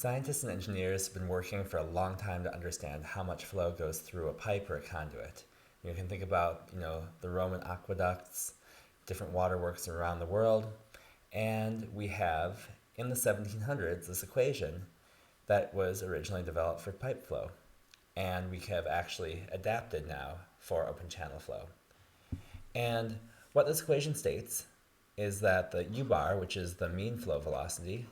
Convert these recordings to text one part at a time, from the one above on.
Scientists and engineers have been working for a long time to understand how much flow goes through a pipe or a conduit. You can think about, the Roman aqueducts, different waterworks around the world, and we have, in the 1700s, this equation that was originally developed for pipe flow, and we have actually adapted now for open channel flow. And what this equation states is that the u bar, which is the mean flow velocity,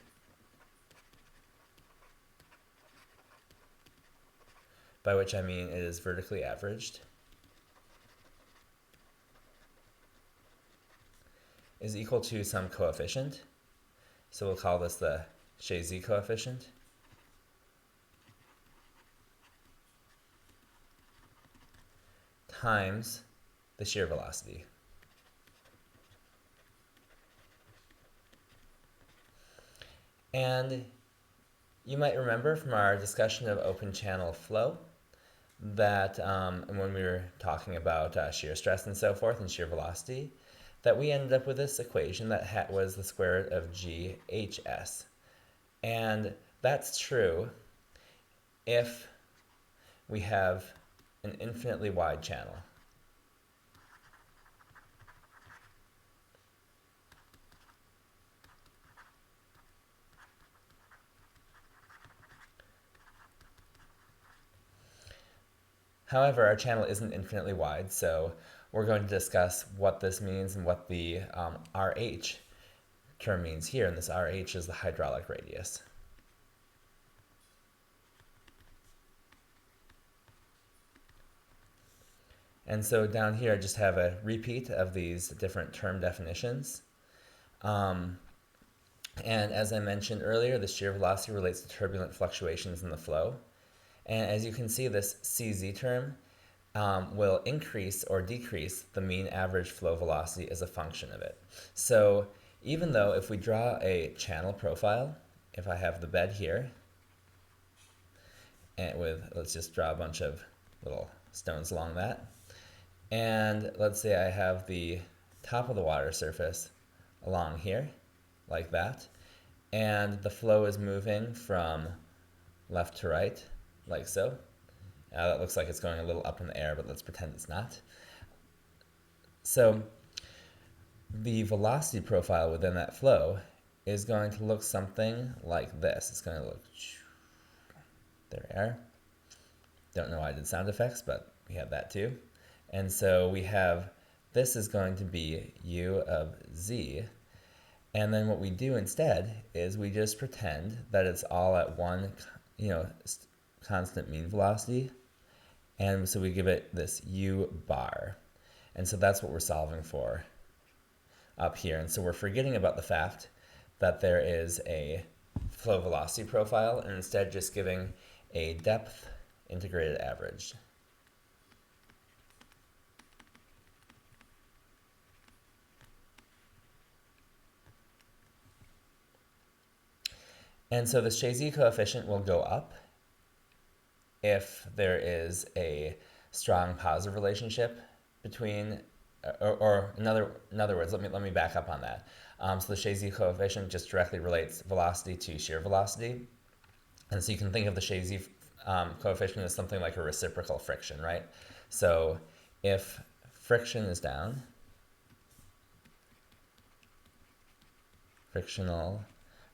by which I mean it is vertically averaged, is equal to some coefficient. So we'll call this the Chézy coefficient. Times the shear velocity. And you might remember from our discussion of open channel flow that when we were talking about shear stress and so forth and shear velocity, that we ended up with this equation that was the square root of GHS. And that's true if we have an infinitely wide channel. However, our channel isn't infinitely wide, so we're going to discuss what this means and what the RH term means here, and this RH is the hydraulic radius. And so down here I just have a repeat of these different term definitions. And as I mentioned earlier, the shear velocity relates to turbulent fluctuations in the flow. And as you can see, this CZ term will increase or decrease the mean average flow velocity as a function of it. So even though if we draw a channel profile, if I have the bed here, and let's just draw a bunch of little stones along that, and let's say I have the top of the water surface along here, like that, and the flow is moving from left to right, like so. That looks like it's going a little up in the air, but let's pretend it's not. So the velocity profile within that flow is going to look something like this. It's going to look, there we are. Don't know why I did sound effects, but we have that too. And so we have, this is going to be u of z. And then what we do instead is we just pretend that it's all at one, constant mean velocity. And so we give it this u bar. And so that's what we're solving for up here. And so we're forgetting about the fact that there is a flow velocity profile and instead just giving a depth integrated average. And so the Chézy coefficient will go up if there is a strong positive relationship between, or in other words, let me back up on that. So the Chézy coefficient just directly relates velocity to shear velocity. And so you can think of the Chézy coefficient as something like a reciprocal friction, right? So if friction is down, frictional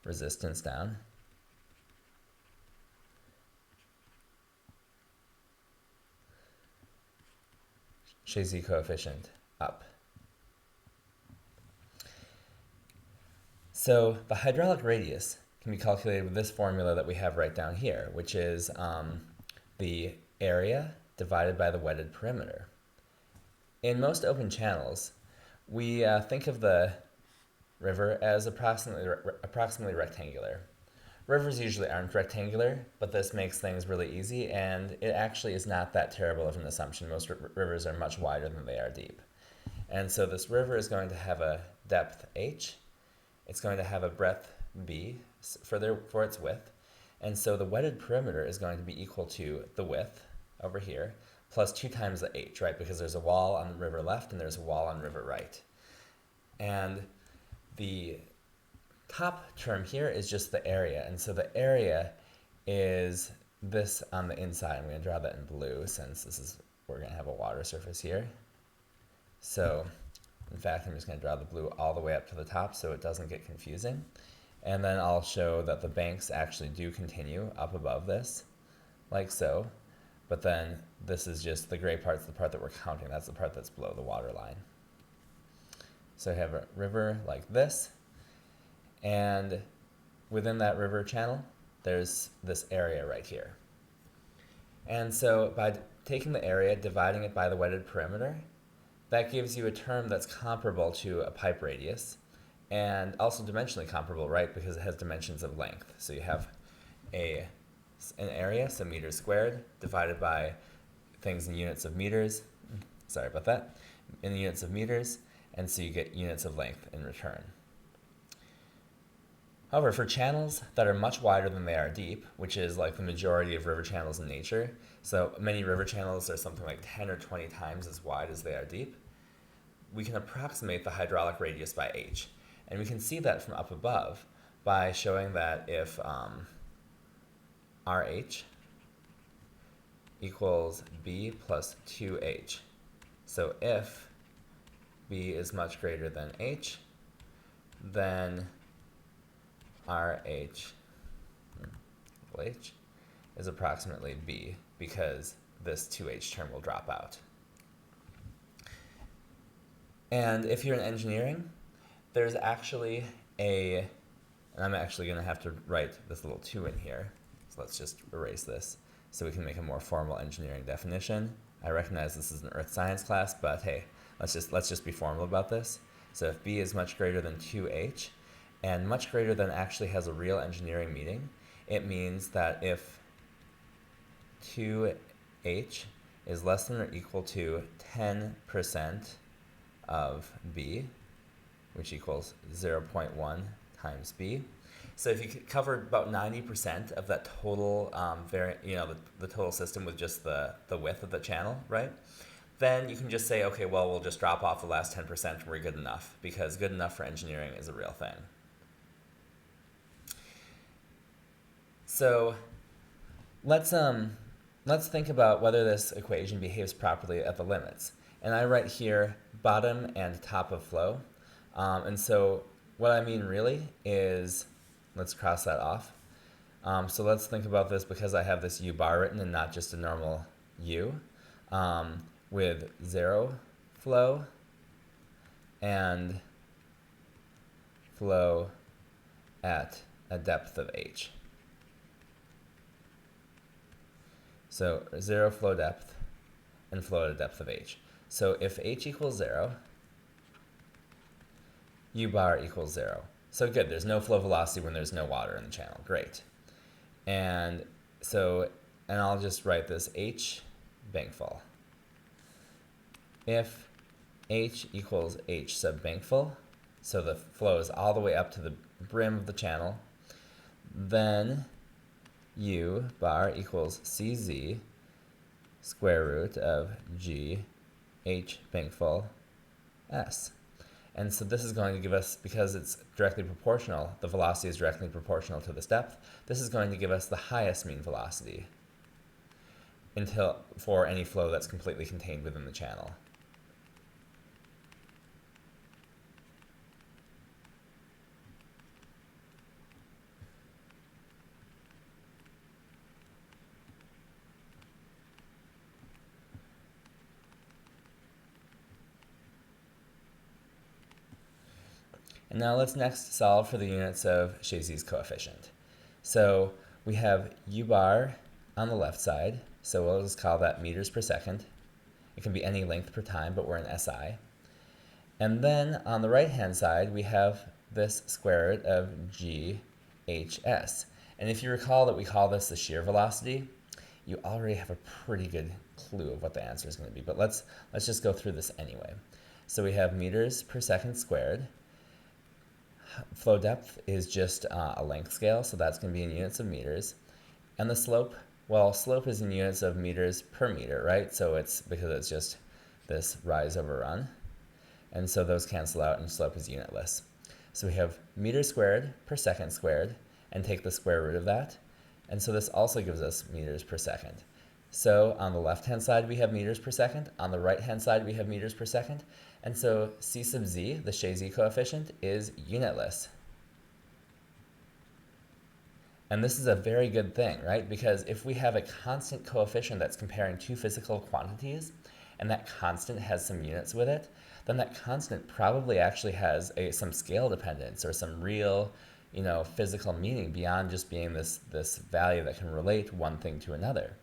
resistance down, Chézy coefficient up. So the hydraulic radius can be calculated with this formula that we have right down here, which is the area divided by the wetted perimeter. In most open channels, we think of the river as approximately rectangular. Rivers usually aren't rectangular, but this makes things really easy, and it actually is not that terrible of an assumption. Most rivers are much wider than they are deep. And so this river is going to have a depth h, it's going to have a breadth b for its width, and so the wetted perimeter is going to be equal to the width over here plus 2 times the h, right? Because there's a wall on the river left and there's a wall on river right. And the top term here is just the area, and so the area is this on the inside. I'm going to draw that in blue since we're going to have a water surface here. So in fact, I'm just going to draw the blue all the way up to the top so it doesn't get confusing. And then I'll show that the banks actually do continue up above this, like so. But then this is just the gray part's the part that we're counting. That's the part that's below the water line. So I have a river like this. And within that river channel, there's this area right here. And so by taking the area, dividing it by the wetted perimeter, that gives you a term that's comparable to a pipe radius, and also dimensionally comparable, right, because it has dimensions of length. So you have an area, so meters squared, divided by things in units of meters, sorry about that, in units of meters, and so you get units of length in return. However, for channels that are much wider than they are deep, which is like the majority of river channels in nature, so many river channels are something like 10 or 20 times as wide as they are deep, we can approximate the hydraulic radius by h. And we can see that from up above by showing that if RH equals B plus 2H, so if B is much greater than H, then RH H is approximately B, because this 2H term will drop out. And if you're in engineering, there's actually and I'm actually going to have to write this little 2 in here, so let's just erase this so we can make a more formal engineering definition. I recognize this is an earth science class, but hey, let's just be formal about this. So if B is much greater than 2H, and much greater than actually has a real engineering meaning, it means that if 2H is less than or equal to 10% of B, which equals 0.1 times B. So if you covered about 90% of that total, the total system with just the width of the channel, right? Then you can just say, okay, well, we'll just drop off the last 10% and we're good enough, because good enough for engineering is a real thing. So let's think about whether this equation behaves properly at the limits. And I write here bottom and top of flow. And so what I mean really is, let's cross that off. So let's think about this because I have this U bar written and not just a normal U, with 0 flow and flow at a depth of H. So 0 flow depth and flow at a depth of H. So if H equals 0, U bar equals 0. So good, there's no flow velocity when there's no water in the channel. Great. And I'll just write this H bankful. If H equals H sub bankful, so the flow is all the way up to the brim of the channel, then U bar equals CZ square root of G H bankful S. And so this is going to give us, because it's directly proportional, the velocity is directly proportional to this depth, this is going to give us the highest mean velocity for any flow that's completely contained within the channel. And now let's next solve for the units of Chézy's coefficient. So we have U bar on the left side, so we'll just call that meters per second. It can be any length per time, but we're in SI. And then on the right-hand side, we have this square root of GHS. And if you recall that we call this the shear velocity, you already have a pretty good clue of what the answer is going to be. But let's just go through this anyway. So we have meters per second squared. Flow depth is just a length scale, so that's going to be in units of meters. And the slope, well, slope is in units of meters per meter, right? So it's because it's just this rise over run. And so those cancel out and slope is unitless. So we have meters squared per second squared, and take the square root of that. And so this also gives us meters per second. So on the left-hand side, we have meters per second. On the right-hand side, we have meters per second. And so C sub z, the Chézy coefficient, is unitless. And this is a very good thing, right? Because if we have a constant coefficient that's comparing two physical quantities, and that constant has some units with it, then that constant probably actually has some scale dependence or some real, physical meaning beyond just being this value that can relate one thing to another.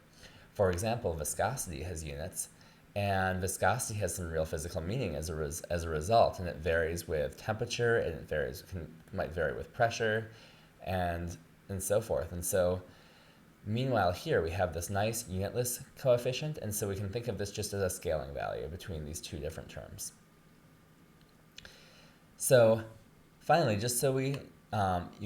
For example, viscosity has units, and viscosity has some real physical meaning as a result, and it varies with temperature, and it might vary with pressure, and so forth. And so, meanwhile, here we have this nice unitless coefficient, and so we can think of this just as a scaling value between these two different terms. So, finally, just so you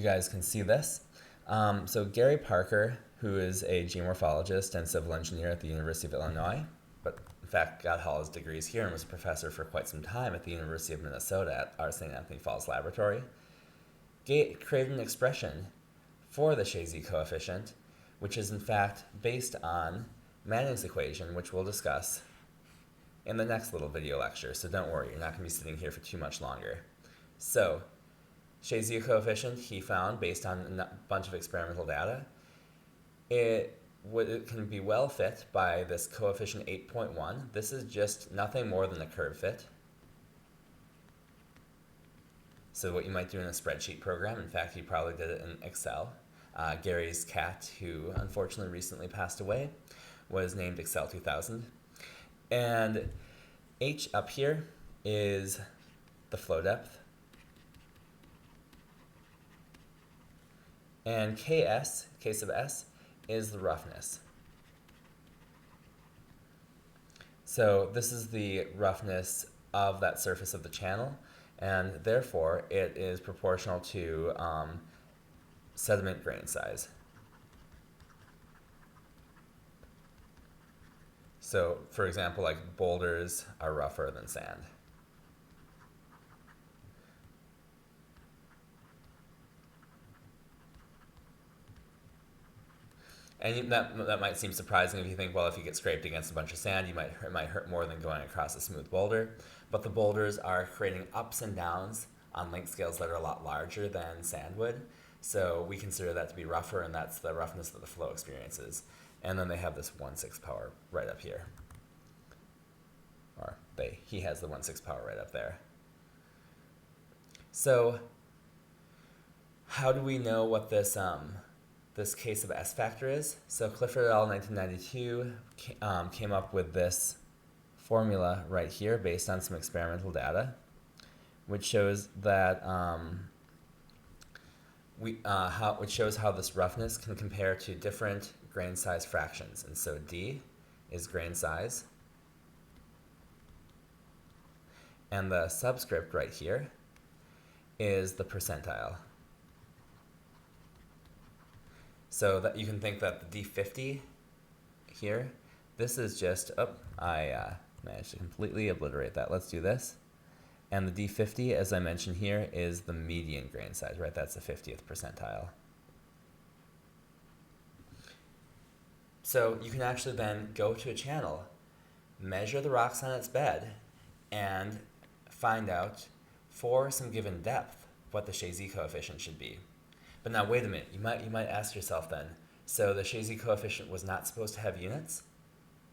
guys can see this, so Gary Parker, who is a geomorphologist and civil engineer at the University of Illinois, but in fact got all his degrees here and was a professor for quite some time at the University of Minnesota at our St. Anthony Falls Laboratory, created an expression for the Chézy coefficient, which is in fact based on Manning's equation, which we'll discuss in the next little video lecture. So don't worry, you're not going to be sitting here for too much longer. So, Chézy coefficient he found based on a bunch of experimental data. It can be well fit by this coefficient 8.1. This is just nothing more than a curve fit. So what you might do in a spreadsheet program, in fact, you probably did it in Excel. Gary's cat, who unfortunately recently passed away, was named Excel 2000. And H up here is the flow depth. And Ks, K sub s, is the roughness. So this is the roughness of that surface of the channel, and therefore it is proportional to sediment grain size. So, for example, like boulders are rougher than sand. And that might seem surprising if you think, well, if you get scraped against a bunch of sand, it might hurt more than going across a smooth boulder. But the boulders are creating ups and downs on length scales that are a lot larger than sand would. So we consider that to be rougher, and that's the roughness that the flow experiences. And then they have this 1/6 power right up here. Or he has the 1/6 power right up there. So how do we know what this K sub s factor is? So Clifford et al. In 1992 came up with this formula right here based on some experimental data, which shows that which shows how this roughness can compare to different grain size fractions. And so D is grain size, and the subscript right here is the percentile. So that you can think that the D50 here, this is just, I managed to completely obliterate that. Let's do this. And the D50, as I mentioned here, is the median grain size, right? That's the 50th percentile. So you can actually then go to a channel, measure the rocks on its bed, and find out for some given depth what the Chézy coefficient should be. But now wait a minute, you might ask yourself then, so the Chézy coefficient was not supposed to have units,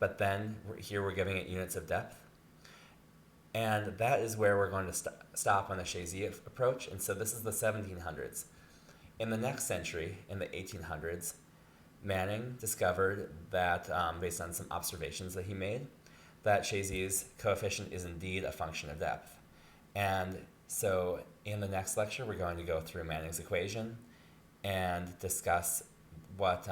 but then here we're giving it units of depth? And that is where we're going to stop on the Chézy approach, and so this is the 1700s. In the next century, in the 1800s, Manning discovered that, based on some observations that he made, that Chézy's coefficient is indeed a function of depth. And so in the next lecture, we're going to go through Manning's equation and discuss what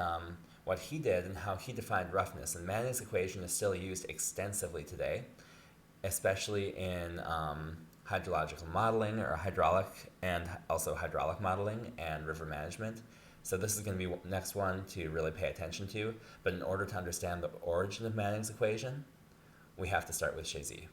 he did and how he defined roughness. And Manning's equation is still used extensively today, especially in hydrological modeling or hydraulic modeling and river management. So this is going to be the next one to really pay attention to. But in order to understand the origin of Manning's equation, we have to start with Chézy.